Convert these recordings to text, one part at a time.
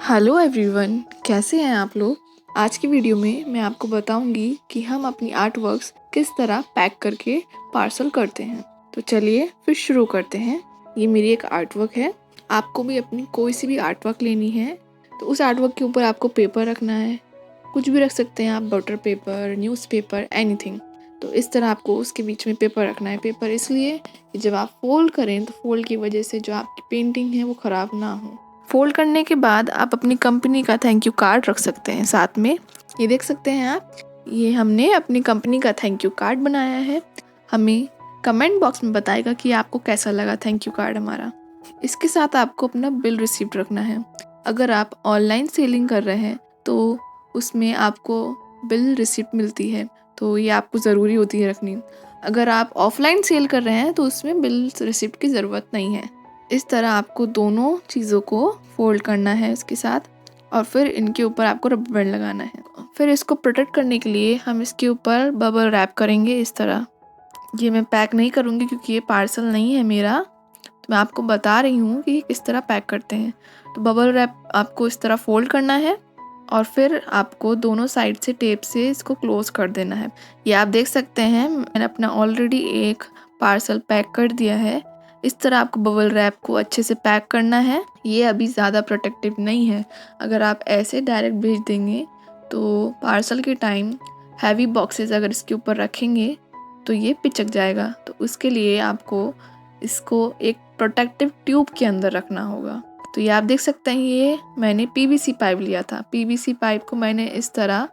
Hello everyone, कैसे हैं आप लोग। आज की वीडियो में मैं आपको बताऊंगी कि हम अपनी आर्ट वर्क्स किस तरह पैक करके पार्सल करते हैं। तो चलिए फिर शुरू करते हैं। ये मेरी एक आर्ट वर्क है। आपको भी अपनी कोई सी भी आर्ट वर्क लेनी है तो उस आर्ट वर्क के ऊपर आपको पेपर रखना है। कुछ भी रख सकते हैं आप, बटर पेपर, न्यूज़पेपर, एनीथिंग। तो इस तरह आपको उसके बीच में पेपर रखना है। पेपर इसलिए कि जब आप फोल्ड करें तो फोल्ड की वजह से जो आपकी पेंटिंग है वो ख़राब ना हो। फोल्ड करने के बाद आप अपनी कंपनी का थैंक यू कार्ड रख सकते हैं साथ में। ये देख सकते हैं आप, ये हमने अपनी कंपनी का थैंक यू कार्ड बनाया है। हमें कमेंट बॉक्स में बताएगा कि आपको कैसा लगा थैंक यू कार्ड हमारा। इसके साथ आपको अपना बिल रिसिप्ट रखना है। अगर आप ऑनलाइन सेलिंग कर रहे हैं तो उसमें आपको बिल रिसिप्ट मिलती है, तो ये आपको ज़रूरी होती है रखनी। अगर आप ऑफलाइन सेल कर रहे हैं तो उसमें बिल रिसिप्ट की ज़रूरत नहीं है। इस तरह आपको दोनों चीज़ों को फोल्ड करना है इसके साथ, और फिर इनके ऊपर आपको रबर बैंड लगाना है। फिर इसको प्रोटेक्ट करने के लिए हम इसके ऊपर बबल रैप करेंगे इस तरह। ये मैं पैक नहीं करूँगी क्योंकि ये पार्सल नहीं है मेरा, तो मैं आपको बता रही हूँ कि किस तरह पैक करते हैं। तो बबल रैप आपको इस तरह फोल्ड करना है और फिर आपको दोनों साइड से टेप से इसको क्लोज कर देना है। ये आप देख सकते हैं, मैंने अपना ऑलरेडी एक पार्सल पैक कर दिया है। इस तरह आपको बबल रैप को अच्छे से पैक करना है। ये अभी ज़्यादा प्रोटेक्टिव नहीं है। अगर आप ऐसे डायरेक्ट भेज देंगे तो पार्सल के टाइम हैवी बॉक्सेस अगर इसके ऊपर रखेंगे तो ये पिचक जाएगा। तो उसके लिए आपको इसको एक प्रोटेक्टिव ट्यूब के अंदर रखना होगा। तो ये आप देख सकते हैं, ये मैंने पीवीसी पाइप लिया था। पीवीसी पाइप को मैंने इस तरह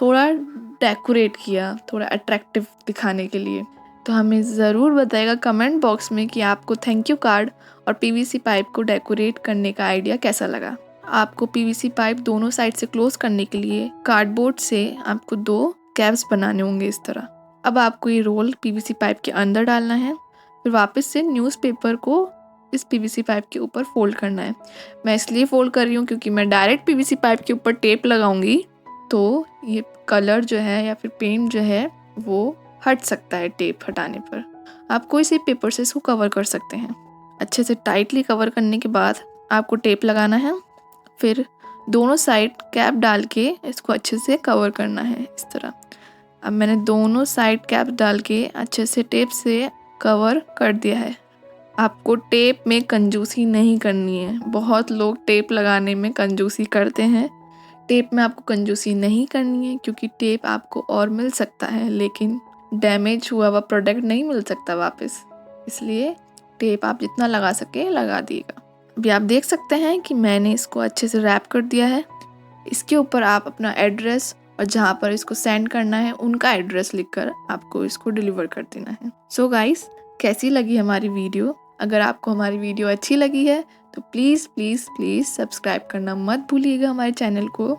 थोड़ा डेकोरेट किया, थोड़ा अट्रैक्टिव दिखाने के लिए। तो हमें ज़रूर बताइएगा कमेंट बॉक्स में कि आपको थैंक यू कार्ड और पीवीसी पाइप को डेकोरेट करने का आइडिया कैसा लगा। आपको पीवीसी पाइप दोनों साइड से क्लोज करने के लिए कार्डबोर्ड से आपको 2 कैप्स बनाने होंगे इस तरह। अब आपको ये रोल पीवीसी पाइप के अंदर डालना है, फिर वापस से न्यूज़पेपर को इस पीवीसी पाइप के ऊपर फोल्ड करना है। मैं इसलिए फोल्ड कर रही हूँ क्योंकि मैं डायरेक्ट पीवीसी पाइप के ऊपर टेप लगाऊंगी तो ये कलर जो है या फिर पेंट जो है वो हट सकता है टेप हटाने पर। आप कोई से पेपर से इसको कवर कर सकते हैं। अच्छे से टाइटली कवर करने के बाद आपको टेप लगाना है, फिर दोनों साइड कैप डाल के इसको अच्छे से कवर करना है इस तरह। अब मैंने दोनों साइड कैप डाल के अच्छे से टेप से कवर कर दिया है। आपको टेप में कंजूसी नहीं करनी है। बहुत लोग टेप लगाने में कंजूसी करते हैं। टेप में आपको कंजूसी नहीं करनी है क्योंकि टेप आपको और मिल सकता है, लेकिन डैमेज हुआ हुआ प्रोडक्ट नहीं मिल सकता वापस। इसलिए टेप आप जितना लगा सके लगा दिएगा। अभी आप देख सकते हैं कि मैंने इसको अच्छे से रैप कर दिया है। इसके ऊपर आप अपना एड्रेस और जहाँ पर इसको सेंड करना है उनका एड्रेस लिखकर आपको इसको डिलीवर कर देना है। सो गाइस, कैसी लगी हमारी वीडियो? अगर आपको हमारी वीडियो अच्छी लगी है तो प्लीज़ प्लीज़ प्लीज़ सब्सक्राइब करना मत भूलिएगा, हमारे चैनल को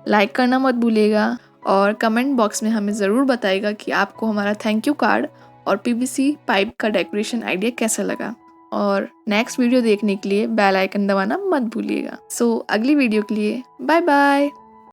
लाइक करना मत भूलिएगा, और कमेंट बॉक्स में हमें ज़रूर बताइएगा कि आपको हमारा थैंक यू कार्ड और पीवीसी पाइप का डेकोरेशन आइडिया कैसा लगा। और नेक्स्ट वीडियो देखने के लिए बेल आइकन दबाना मत भूलिएगा। सो अगली वीडियो के लिए बाय बाय।